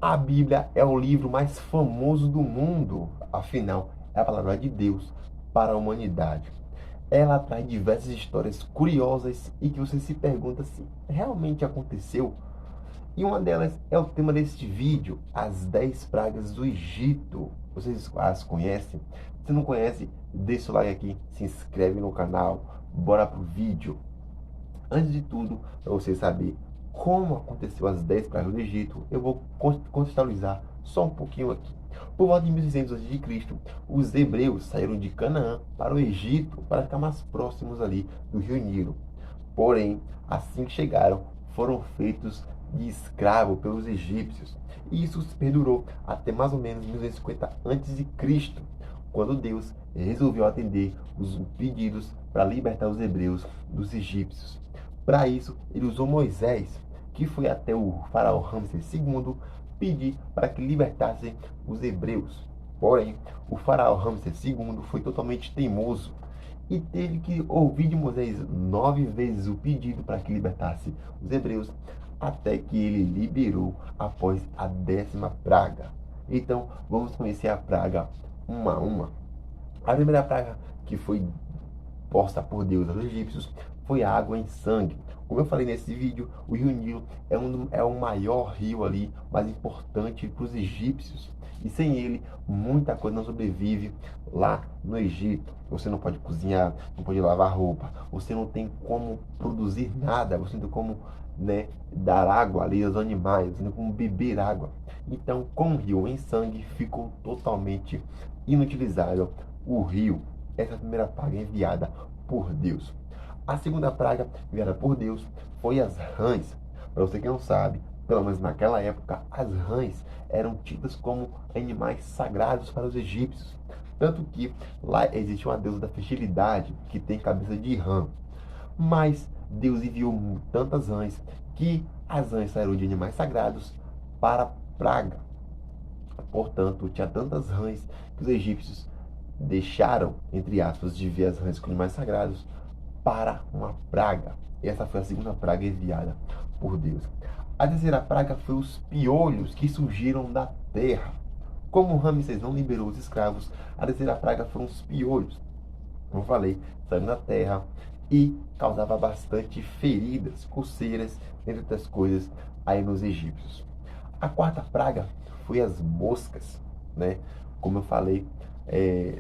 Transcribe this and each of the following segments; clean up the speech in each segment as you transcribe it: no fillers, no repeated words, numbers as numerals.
A Bíblia é o livro mais famoso do mundo, afinal, é a palavra de Deus para a humanidade. Ela traz diversas histórias curiosas e que você se pergunta se realmente aconteceu. E uma delas é o tema deste vídeo, as 10 pragas do Egito. Vocês as conhecem? Se não conhece, deixa o like aqui, se inscreve no canal, bora pro vídeo. Antes de tudo, para você saber como aconteceu as 10 pragas do Egito, eu vou contextualizar só um pouquinho aqui. Por volta de 1600 a.C., os hebreus saíram de Canaã para o Egito para ficar mais próximos ali do rio Nilo. Porém, assim que chegaram, foram feitos de escravo pelos egípcios. E isso se perdurou até mais ou menos 1250 a.C., quando Deus resolveu atender os pedidos para libertar os hebreus dos egípcios. Para isso, ele usou Moisés, que foi até o faraó Ramsés II pedir para que libertassem os hebreus. Porém, o faraó Ramsés II foi totalmente teimoso e teve que ouvir de Moisés 9 vezes o pedido para que libertasse os hebreus, até que ele liberou após a 10ª praga. Então, vamos conhecer a praga uma a uma. A primeira praga que foi posta por Deus aos egípcios foi a água em sangue. Como eu falei nesse vídeo, o rio Nilo é o maior rio ali, mais importante para os egípcios. E sem ele, muita coisa não sobrevive lá no Egito. Você não pode cozinhar, não pode lavar roupa, você não tem como produzir nada, você não tem como, né, dar água ali aos animais, você não tem como beber água. Então, com o rio em sangue, ficou totalmente inutilizável o rio. Essa é a primeira praga enviada por Deus. A segunda praga enviada por Deus foi as rãs. Para você que não sabe, pelo menos naquela época, as rãs eram tidas como animais sagrados para os egípcios. Tanto que lá existe uma deusa da fertilidade que tem cabeça de rã. Mas Deus enviou tantas rãs que as rãs saíram de animais sagrados para praga. Portanto, tinha tantas rãs que os egípcios deixaram, entre aspas, de ver as rãs como animais sagrados para uma praga. Essa foi a segunda praga enviada por Deus. A terceira praga foi os piolhos que surgiram da terra. Como Ramsés não liberou os escravos, a terceira praga foram os piolhos. Como eu falei, saíram da terra e causava bastante feridas, coceiras, entre outras coisas, aí nos egípcios. A quarta praga foi as moscas, né? Como eu falei,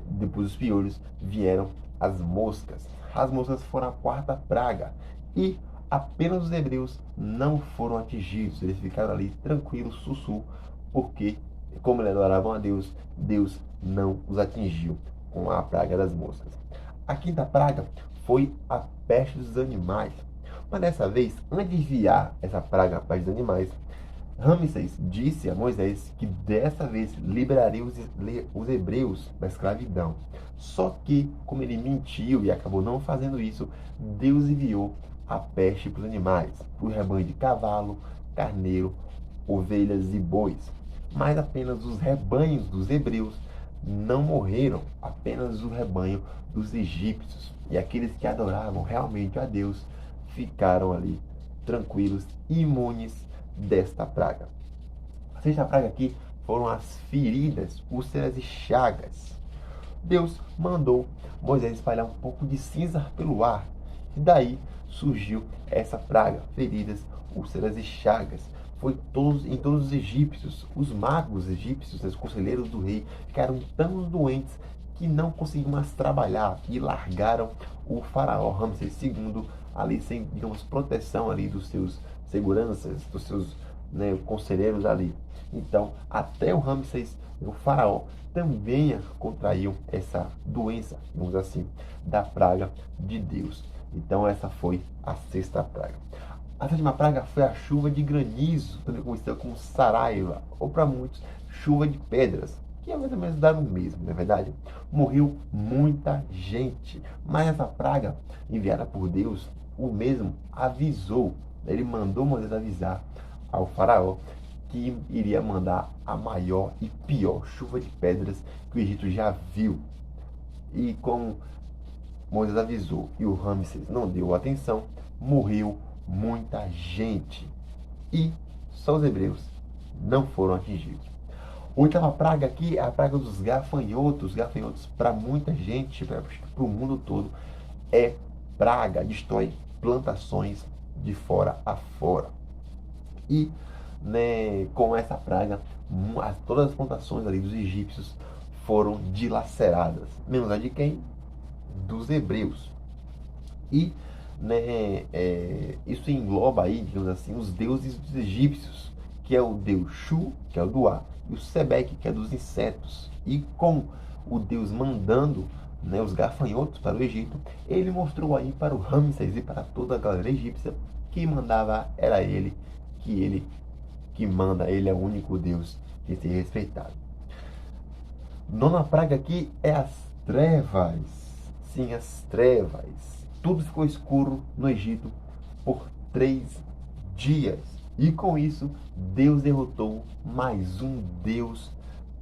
depois dos piolhos vieram as moscas. As moscas foram a quarta praga e apenas os hebreus não foram atingidos. Eles ficaram ali tranquilos, sussu, porque como eles adoravam a Deus, Deus não os atingiu com a praga das moscas. A quinta praga foi a peste dos animais. Mas dessa vez, antes de enviar essa praga à peste dos animais, Ramsés disse a Moisés que dessa vez liberaria os hebreus da escravidão. Só que, como ele mentiu e acabou não fazendo isso, Deus enviou a peste para os animais, para o rebanho de cavalo, carneiro, ovelhas e bois. Mas apenas os rebanhos dos hebreus não morreram, apenas o rebanho dos egípcios. E aqueles que adoravam realmente a Deus ficaram ali tranquilos, imunes desta praga. A sexta praga aqui foram as feridas, úlceras e chagas. Deus mandou Moisés espalhar um pouco de cinza pelo ar. E daí surgiu essa praga, feridas, úlceras e chagas. Foi em todos os egípcios. Os magos egípcios, os conselheiros do rei, ficaram tão doentes que não conseguiam mais trabalhar e largaram o faraó Ramsés II ali sem, digamos, proteção ali dos seus seguranças, dos seus, né, conselheiros ali. Então, até o Ramsés, o faraó, também contraiu essa doença, digamos assim, da praga de Deus. Então, essa foi a sexta praga. A sétima praga foi a chuva de granizo, também conhecida como saraiva, ou para muitos, chuva de pedras, que é mais ou menos dar o mesmo, não é verdade? Morreu muita gente, mas essa praga enviada por Deus, o mesmo avisou, ele mandou Moisés avisar ao faraó que iria mandar a maior e pior chuva de pedras que o Egito já viu. E como Moisés avisou e o Ramsés não deu atenção, morreu muita gente. E só os hebreus não foram atingidos. Oitava praga aqui é a praga dos gafanhotos. Gafanhotos, para muita gente, para o mundo todo, é praga, destrói plantações de fora a fora. E, né, com essa praga, todas as plantações ali dos egípcios foram dilaceradas. Menos a de quem? Dos hebreus. E, né, isso engloba aí, digamos assim, os deuses dos egípcios, que é o deus Shu, que é o do ar, e o Sebec, que é dos insetos. E com o Deus mandando, né, os gafanhotos para o Egito, ele mostrou aí para o Ramsés e para toda a galera egípcia que mandava era ele que manda, ele é o único Deus que tem respeitado. Nona praga aqui é as trevas. Sim, as trevas. Tudo ficou escuro no Egito por 3 dias. E com isso, Deus derrotou mais um deus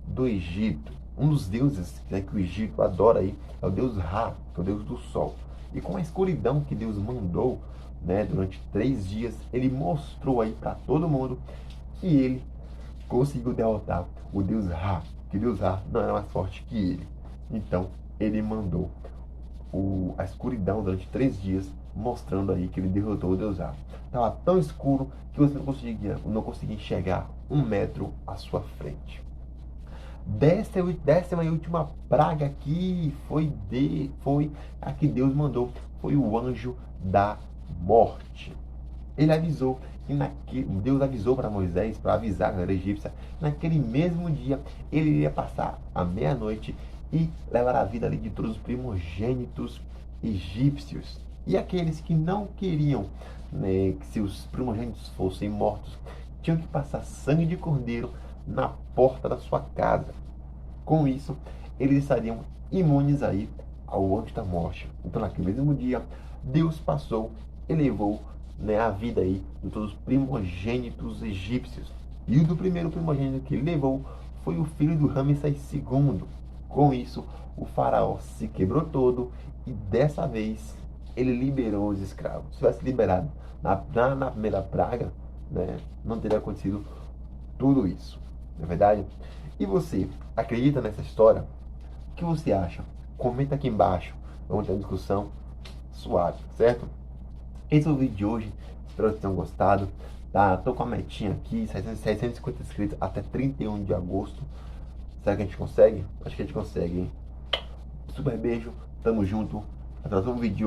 do Egito. Um dos deuses, né, que o Egito adora aí é o deus Ra, que é o deus do sol. E com a escuridão que Deus mandou, né, durante 3 dias, ele mostrou aí para todo mundo que ele conseguiu derrotar o deus Ra, que o deus Ra não era mais forte que ele. Então, ele mandou a escuridão durante 3 dias, mostrando aí que ele derrotou o deus Ra. Estava tão escuro que você não conseguia enxergar 1 metro à sua frente. Décima e última praga aqui foi a que Deus mandou, foi o anjo da morte. Ele avisou Deus avisou para Moisés, para avisar a galera egípcia, naquele mesmo dia ele iria passar a meia-noite e levar a vida ali de todos os primogênitos egípcios. E aqueles que não queriam, né, que seus primogênitos fossem mortos, tinham que passar sangue de cordeiro na porta da sua casa. Com isso, eles estariam imunes aí ao anjo da morte. Então, naquele mesmo dia, Deus passou e levou, né, a vida aí de todos os primogênitos egípcios. E o do primeiro primogênito que ele levou foi o filho do Ramsés II. Com isso, o faraó se quebrou todo e dessa vez ele liberou os escravos. Se tivesse liberado na primeira praga, né, não teria acontecido tudo isso. Não é verdade? E você, acredita nessa história? O que você acha? Comenta aqui embaixo. Vamos ter uma discussão suave, certo? Esse é o vídeo de hoje. Espero que vocês tenham gostado. Tá? Tô com a metinha aqui, 650 inscritos até 31 de agosto. Será que a gente consegue? Acho que a gente consegue, hein? Super beijo, tamo junto. Até o próximo vídeo.